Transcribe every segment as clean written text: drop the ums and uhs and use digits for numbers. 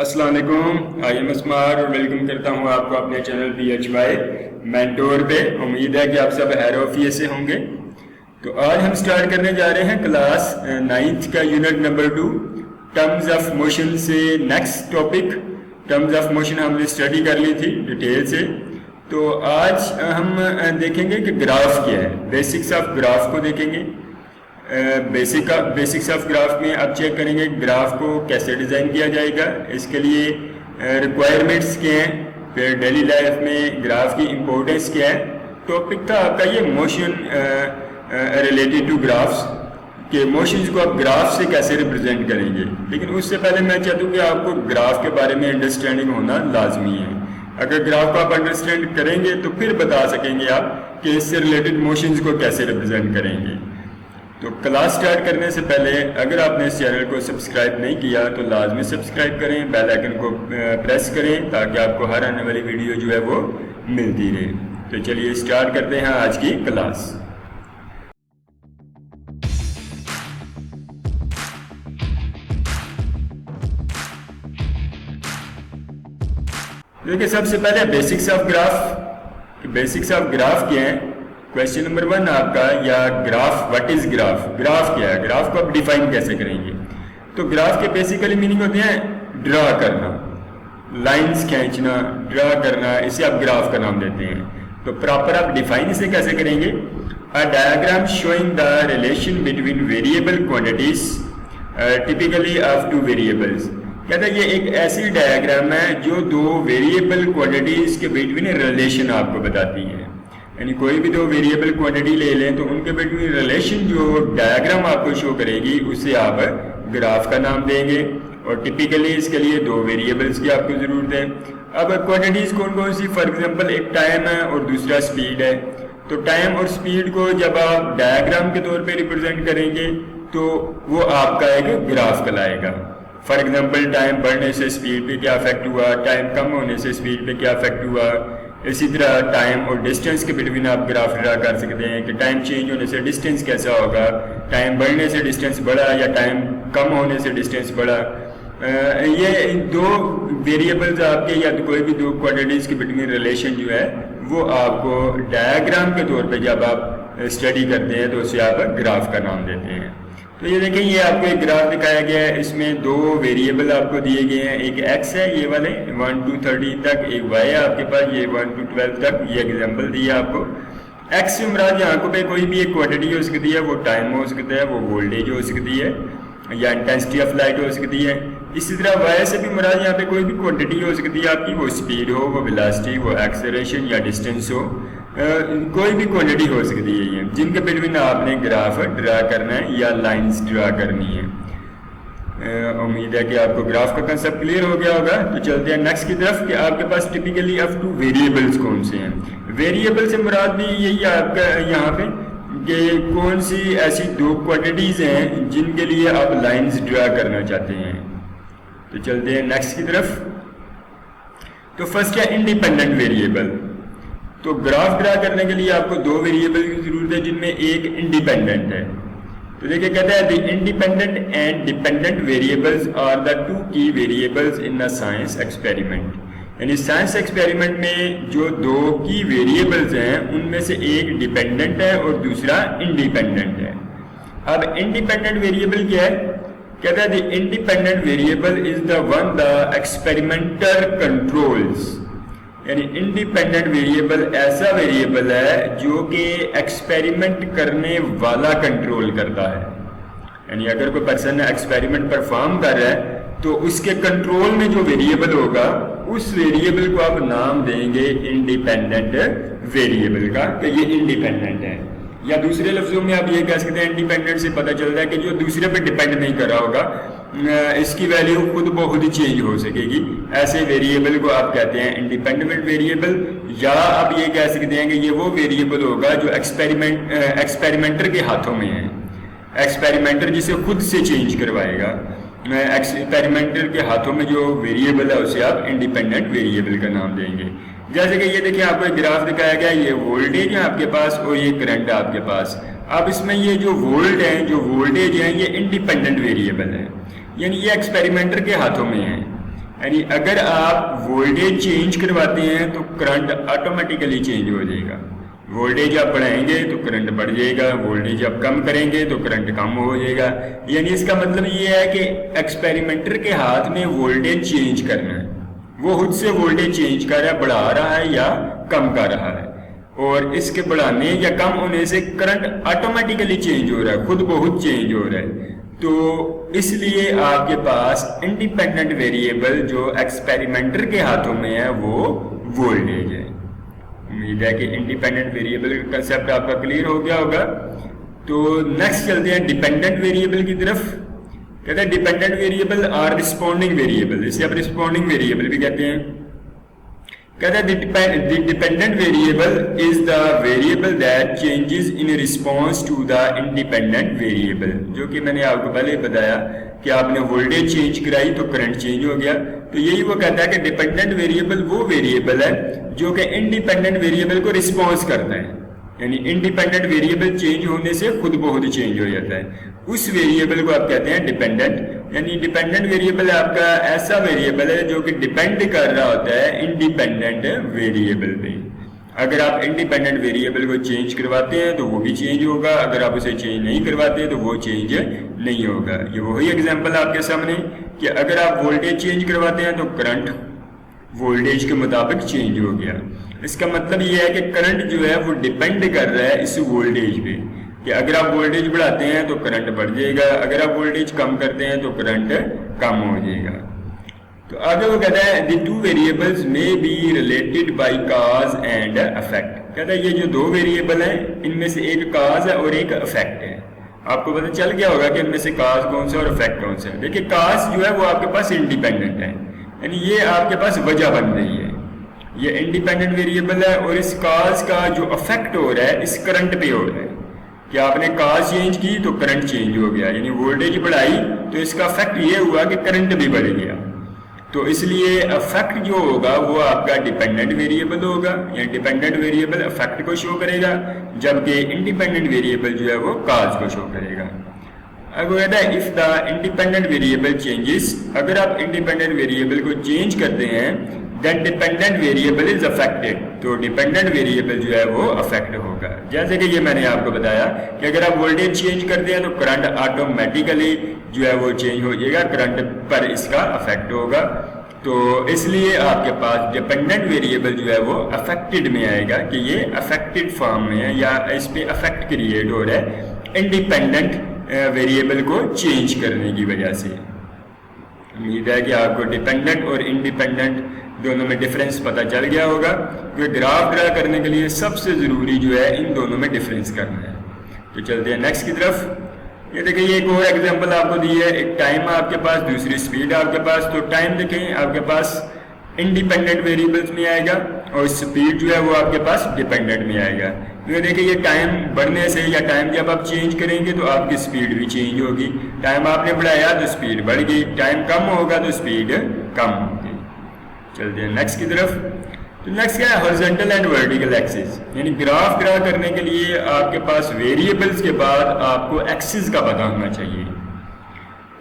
السلام علیکم، I am Asmar اور ویلکم کرتا ہوں آپ کو اپنے channel P H Y mentor پہ۔ امید ہے کہ آپ سب خیر و عافیت سے ہوں گے۔ تو آج ہم سٹارٹ کرنے جا رہے ہیں کلاس 9th کا unit number 2 terms of motion سے next topic. Terms of motion ہم نے اسٹڈی کر لی تھی ڈیٹیل سے، تو آج ہم دیکھیں گے کہ گراف کیا ہے، بیسکس آف گراف کو دیکھیں گے۔ بیسکس آف گراف میں آپ چیک کریں گے گراف کو کیسے ڈیزائن کیا جائے گا، اس کے لیے ریکوائرمنٹس کیا ہیں، پھر ڈیلی لائف میں گراف کی امپورٹنس کیا ہے۔ ٹاپک تھا آپ کا یہ موشن ریلیٹڈ ٹو گرافس، کہ موشنز کو آپ گراف سے کیسے ریپرزینٹ کریں گے۔ لیکن اس سے پہلے میں چاہتا ہوں کہ آپ کو گراف کے بارے میں انڈرسٹینڈنگ ہونا لازمی ہے۔ اگر گراف کو آپ انڈرسٹینڈ کریں گے تو پھر بتا سکیں گے آپ کہ اس سے ریلیٹڈ موشنز کو کیسے ریپرزینٹ کریں گے۔ تو کلاس سٹارٹ کرنے سے پہلے اگر آپ نے اس چینل کو سبسکرائب نہیں کیا تو لازمی سبسکرائب کریں، بیل آئیکن کو پریس کریں تاکہ آپ کو ہر آنے والی ویڈیو جو ہے وہ ملتی رہے۔ تو چلیے سٹارٹ کرتے ہیں آج کی کلاس۔ دیکھیں سب سے پہلے basics of graph. Basics of graph کیا ہے؟ کویسچن نمبر 1 آپ کا، یا graph what is graph, graph کیا ہے، گراف کو آپ ڈیفائن کیسے کریں گے۔ تو گراف کے بیسیکلی میننگ ہوتے ہیں ڈرا کرنا، لائنز کھینچنا، ڈرا کرنا، اسے آپ گراف کا نام دیتے ہیں۔ تو پراپر آپ ڈیفائن اسے کیسے کریں گے؟ A diagram showing the relation between variable quantities typically of two variables۔ کہتا ہے یہ ایک ایسی ڈائیگرام ہے جو دو ویریبل کوانٹیٹیز کے بٹوین ریلیشن آپ کو بتاتی ہے۔ یعنی کوئی بھی دو ویریبل کوانٹٹی لے لیں تو ان کے بٹوین ریلیشن جو ڈائیگرام آپ کو شو کرے گی اسے آپ گراف کا نام دیں گے۔ اور ٹپیکلی اس کے لیے دو ویریبلس کی آپ کو ضرورت ہے۔ اب کوانٹٹیز کون کون سی؟ فار ایگزامپل ایک ٹائم ہے اور دوسرا سپیڈ ہے۔ تو ٹائم اور سپیڈ کو جب آپ ڈائیگرام کے طور پہ ریپرزینٹ کریں گے تو وہ آپ کا ایک گراف کہلائے گا۔ فار ایگزامپل ٹائم بڑھنے سے سپیڈ پہ کیا افیکٹ ہوا، ٹائم کم ہونے سے سپیڈ پہ کیا افیکٹ ہوا۔ اسی طرح ٹائم اور ڈسٹینس کے بٹوین آپ گراف ڈرا کر سکتے ہیں کہ ٹائم چینج ہونے سے ڈسٹینس کیسا ہوگا، ٹائم بڑھنے سے ڈسٹینس بڑھا یا ٹائم کم ہونے سے ڈسٹینس بڑھا۔ یہ دو ویریبلز آپ کے یا کوئی بھی دو کوانٹٹیز کے بٹوین ریلیشن جو ہے وہ آپ کو ڈائیگرام کے طور پہ جب آپ اسٹڈی کرتے ہیں تو اسے آپ گراف کا نام دیتے ہیں۔ تو یہ دیکھیں یہ آپ کو ایک گراف دکھایا گیا ہے، اس میں دو ویریبل آپ کو دیے گئے ہیں، ایک ایکس ہے یہ والے 1 to 13 تک، ایک وائی ہے آپ کے پاس یہ 1 to 12 تک۔ یہ ایگزامپل دیا آپ کو۔ ایکس سے مراد یہاں کو پہ کوئی بھی ایک کوانٹٹی ہو سکتی ہے، وہ ٹائم ہو سکتا ہے، وہ وولٹیج ہو سکتی ہے یا انٹینسٹی آف لائٹ ہو سکتی ہے۔ اسی طرح وائی سے بھی مراد یہاں پہ کوئی بھی کوانٹٹی ہو سکتی ہے آپ کی، وہ اسپیڈ ہو، وہ ویلاسٹی، وہ ایکسلریشن یا ڈسٹینس ہو، کوئی بھی کوانٹٹی ہو سکتی ہے یہ، جن کے بٹوین آپ نے گراف ڈرا کرنا ہے یا لائنز ڈرا کرنی ہے۔ امید ہے کہ آپ کو گراف کا کنسیپٹ کلیئر ہو گیا ہوگا۔ تو چلتے ہیں نیکسٹ کی طرف کہ آپ کے پاس ٹپیکلی آف ٹو ویریبلس کون سے ہیں۔ ویریبل سے مراد بھی یہی آپ کا یہاں پہ کہ کون سی ایسی دو کوانٹٹیز ہیں جن کے لیے آپ لائنز ڈرا کرنا چاہتے ہیں۔ تو چلتے ہیں نیکسٹ کی طرف۔ تو فرسٹ ہے انڈیپینڈنٹ ویریبل۔ تو گراف ڈرا کرنے کے لیے آپ کو دو ویریبل کی ضرورت ہے جن میں ایک انڈیپینڈنٹ ہے۔ تو دیکھیں کہتا ہے the independent and dependent variables are the two key variables in a science experiment. یعنی سائنس ایکسپیریمنٹ میں جو دو کی ویریبلز ہیں ان میں سے ایک ڈیپینڈنٹ ہے اور دوسرا انڈیپینڈنٹ ہے۔ اب انڈیپینڈنٹ ویریبل کیا ہے؟ کہتا ہے the independent variable is the one the experimenter controls. یعنی انڈیپینڈنٹ ویریبل ایسا ویریبل ہے جو کہ ایکسپیریمنٹ کرنے والا کنٹرول کرتا ہے۔ یعنی اگر کوئی پرسن ایکسپیریمنٹ پرفارم کر رہا ہے تو اس کے کنٹرول میں جو ویریبل ہوگا اس ویریبل کو آپ نام دیں گے انڈیپینڈنٹ ویریبل کا، کہ یہ انڈیپینڈنٹ ہے۔ یا دوسرے لفظوں میں آپ یہ کہہ سکتے ہیں انڈیپینڈنٹ سے پتہ چلتا ہے کہ جو دوسرے پہ ڈیپینڈ نہیں کر رہا ہوگا، اس کی ویلیو خود بخود چینج ہو سکے گی، ایسے ویریبل کو آپ کہتے ہیں انڈیپینڈنٹ ویریبل۔ یا آپ یہ کہہ سکتے ہیں کہ یہ وہ ویریبل ہوگا جو ایکسپیریمنٹر کے ہاتھوں میں ہے، ایکسپیریمنٹر جسے خود سے چینج کروائے گا۔ ایکسپیریمنٹر کے ہاتھوں میں جو ویریبل ہے اسے آپ انڈیپینڈنٹ ویریبل کا نام دیں گے۔ جیسے کہ یہ دیکھیں آپ کو ایک گراف دکھایا گیا، یہ وولٹیج ہے آپ کے پاس اور یہ کرنٹ ہے آپ کے پاس۔ اب اس میں یہ جو وولٹ ہیں، جو وولٹیج ہیں، یہ انڈیپینڈنٹ ویریبل ہے، یعنی یہ ایکسپیریمنٹر کے ہاتھوں میں ہے۔ یعنی اگر آپ وولٹیج چینج کرواتے ہیں تو کرنٹ آٹومیٹیکلی چینج ہو جائے گا. وولٹیج آپ بڑھائیں گے تو کرنٹ بڑھ جائے گا, وولٹیج آپ کم کریں گے تو کرنٹ کم ہو جائے گا. یعنی اس کا مطلب یہ ہے کہ ایکسپیریمنٹر کے ہاتھ میں وولٹیج چینج کرنا ہے, وہ خود سے وولٹیج چینج کر رہا ہے, بڑھا رہا ہے یا کم کر رہا ہے, اور اس کے بڑھانے یا کم ہونے سے کرنٹ آٹومیٹیکلی چینج ہو رہا ہے, خود بہت چینج ہو رہا ہے. تو اس لیے آپ کے پاس انڈیپینڈنٹ ویریبل جو ایکسپیریمنٹر کے ہاتھوں میں ہے وہ وولٹیج ہے. امید ہے کہ انڈیپینڈنٹ ویریبل کا کنسیپٹ آپ کا کلیئر ہو گیا ہوگا. تو نیکسٹ چلتے ہیں ڈیپینڈنٹ ویریبل کی طرف. کہتے ہیں dependent variable or responding variable, اسے آپ رسپونڈنگ ویریبل بھی کہتے ہیں. کہتے ہیں the dependent variable is the variable that changes in response to the independent variable, جو کہ میں نے آپ کو پہلے بتایا کہ آپ نے وولٹیج چینج کرائی تو کرنٹ چینج ہو گیا. تو یہی وہ کہتا ہے کہ ڈیپینڈنٹ ویریبل وہ ویریبل ہے جو کہ انڈیپینڈنٹ ویریبل کو رسپانس کرتا ہے. یعنی انڈیپینڈنٹ ویریبل چینج ہونے سے خود بہت چینج ہو جاتا ہے, اس ویریبل کو آپ کہتے ہیں ڈیپینڈنٹ. یعنی ڈیپینڈنٹ ویریبل آپ کا ایسا ویریبل ہے جو کہ ڈیپینڈ کر رہا ہوتا ہے انڈیپینڈنٹ ویریبل پہ. اگر آپ انڈیپینڈنٹ ویریبل کو چینج کرواتے ہیں تو وہ بھی چینج ہوگا, اگر آپ اسے چینج نہیں کرواتے تو وہ چینج نہیں ہوگا. یہ وہی ایگزامپل آپ کے سامنے کہ اگر آپ وولٹیج چینج کرواتے ہیں تو کرنٹ وولٹیج کے مطابق چینج ہو گیا. اس کا مطلب یہ ہے کہ کرنٹ جو ہے وہ ڈیپینڈ کر رہا ہے اس وولٹیج پہ, کہ اگر آپ وولٹیج بڑھاتے ہیں تو کرنٹ بڑھ جائے گا, اگر آپ وولٹیج کم کرتے ہیں تو کرنٹ کم ہو جائے گا. تو آگے وہ کہتا ہے the two variables may be related by cause and effect. کہتا ہے یہ جو دو ویریبل ہیں ان میں سے ایک کاز ہے اور ایک افیکٹ ہے. آپ کو پتہ چل گیا ہوگا کہ ان میں سے کاز کون سا اور افیکٹ کون سا ہے. دیکھیے کاز جو ہے وہ آپ کے پاس انڈیپینڈنٹ ہے, یعنی یہ آپ کے پاس وجہ بن رہی ہے, یہ انڈیپینڈنٹ ویریبل ہے, اور اس کاز کا جو افیکٹ ہو رہا ہے اس کرنٹ پہ ہو رہا ہے کہ آپ نے کاز چینج کی تو کرنٹ چینج ہو گیا. یعنی وولٹیج بڑھائی تو اس کا افیکٹ یہ ہوا کہ کرنٹ بھی بڑھ گیا. تو اس لیے افیکٹ جو ہوگا وہ آپ کا ڈیپینڈنٹ ویریبل ہوگا, یعنی ڈیپینڈنٹ ویریبل افیکٹ کو شو کرے گا, جبکہ انڈیپینڈنٹ ویریبل جو ہے وہ کاز کو شو کرے گا. اب کہتا ہے if the independent variable changes, اگر آپ انڈیپینڈنٹ ویریبل کو چینج کرتے ہیں دین ڈیپینڈنٹ ویریبل از افیکٹڈ, تو ڈیپینڈنٹ ویریبل جو ہے وہ افیکٹ ہوگا. جیسے کہ یہ میں نے آپ کو بتایا کہ اگر آپ وولٹیج چینج کرتے ہیں تو کرنٹ آٹومیٹیکلی جو ہے وہ چینج ہو جائے گا, کرنٹ پر اس کا افیکٹ ہوگا. تو اس لیے آپ کے پاس ڈیپینڈنٹ ویریبل جو ہے وہ افیکٹڈ میں آئے گا کہ یہ افیکٹڈ فارم میں ہے, یا اس پہ افیکٹ کریٹ ہو رہا ہے انڈیپینڈنٹ ویریبل کو چینج کرنے کی وجہ سے. امید ہے کہ آپ کو ڈیپینڈنٹ اور انڈیپینڈنٹ دونوں میں ڈفرینس پتہ چل گیا ہوگا, کیونکہ گراف ڈرا کرنے کے لیے سب سے ضروری جو ہے ان دونوں میں ڈفرینس کرنا ہے. تو چلتے ہیں نیکسٹ کی طرف. یہ دیکھیں یہ ایک اور ایگزامپل آپ کو دی ہے, ایک ٹائم آپ کے پاس, دوسری اسپیڈ آپ کے پاس. تو ٹائم دیکھیں آپ کے پاس انڈیپینڈنٹ ویریبلس میں آئے گا اور اسپیڈ جو ہے وہ آپ کے پاس ڈیپینڈنٹ میں آئے گا. کیونکہ دیکھیں یہ ٹائم بڑھنے سے یا ٹائم جب آپ چینج کریں گے تو آپ کی اسپیڈ بھی چینج ہوگی. ٹائم آپ نے بڑھایا تو اسپیڈ بڑھ گئی, ٹائم کم ہوگا تو اسپیڈ کم ہوگی. چلتے ہیں نیکسٹ کی طرف. تو نیکسٹ کیا ہے, ہارزنٹل اینڈ ورٹیکل ایکسس. یعنی گراف ڈرا کرنے کے لیے آپ کے پاس ویریبلس کے بعد آپ کو ایکسس کا پتہ ہونا چاہیے.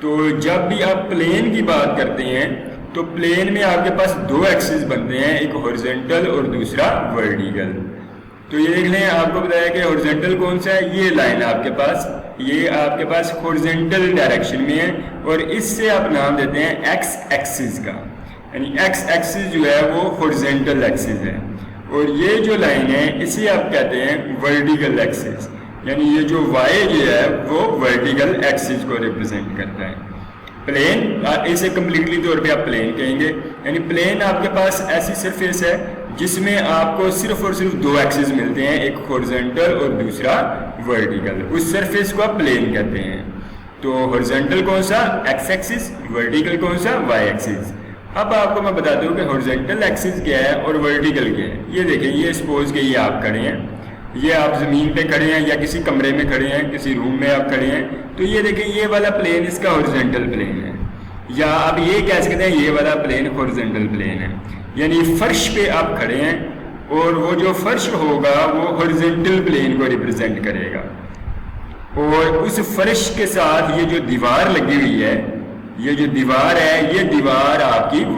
تو جب بھی آپ پلین کی بات کرتے ہیں تو پلین میں آپ کے پاس دو ایکسس بنتے ہیں, ایک ہارزنٹل اور دوسرا ورٹیکل. تو یہ دیکھ لیں, آپ کو بتایا کہ ہارزنٹل کون سا ہے, یہ لائن آپ کے پاس, یہ آپ کے پاس ہارزنٹل ڈائریکشن میں ہے, اور اس سے آپ نام دیتے ہیں ایکس ایکسس کا. یعنی ایکس ایکسس جو ہے وہ ہارزنٹل ایکسس ہے, اور یہ جو لائن ہے اسے آپ کہتے ہیں ورٹیکل ایکسس. یعنی یہ جو وائی جو ہے وہ ورٹیکل ایکسس کو ریپرزینٹ کرتا ہے. پلین اسے کمپلیٹلی طور پہ آپ پلین کہیں گے. یعنی پلین آپ کے پاس ایسی سرفیس ہے جس میں آپ کو صرف اور صرف دو ایکسس ملتے ہیں, ایک ہارزنٹل اور دوسرا ورٹیکل. اس سرفیس کو آپ پلین کہتے ہیں. تو ہارزنٹل کون سا, ایکس ایکسس, ورٹیکل کون سا, وائی ایکسس. اب آپ کو میں بتاتا ہوں کہ ہارزنٹل ایکسس کیا ہے اور ورٹیکل کیا ہے. یہ دیکھیں, یہ سپوز کہ یہ آپ کھڑے ہیں, یہ آپ زمین پہ کھڑے ہیں یا کسی کمرے میں کھڑے ہیں, کسی روم میں آپ کھڑے ہیں. تو یہ دیکھیں یہ والا پلین اس کا ہارزنٹل پلین ہے, یا آپ یہ کہہ سکتے ہیں یہ والا پلین ہارزنٹل پلین ہے. یعنی فرش پہ آپ کھڑے ہیں اور وہ جو فرش ہوگا وہ ہارزنٹل پلین کو ریپرزینٹ کرے گا, اور اس فرش کے ساتھ یہ جو دیوار لگی ہوئی ہے, یہ جو دیوار ہے یہ دیوار آپ کی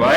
y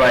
y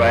y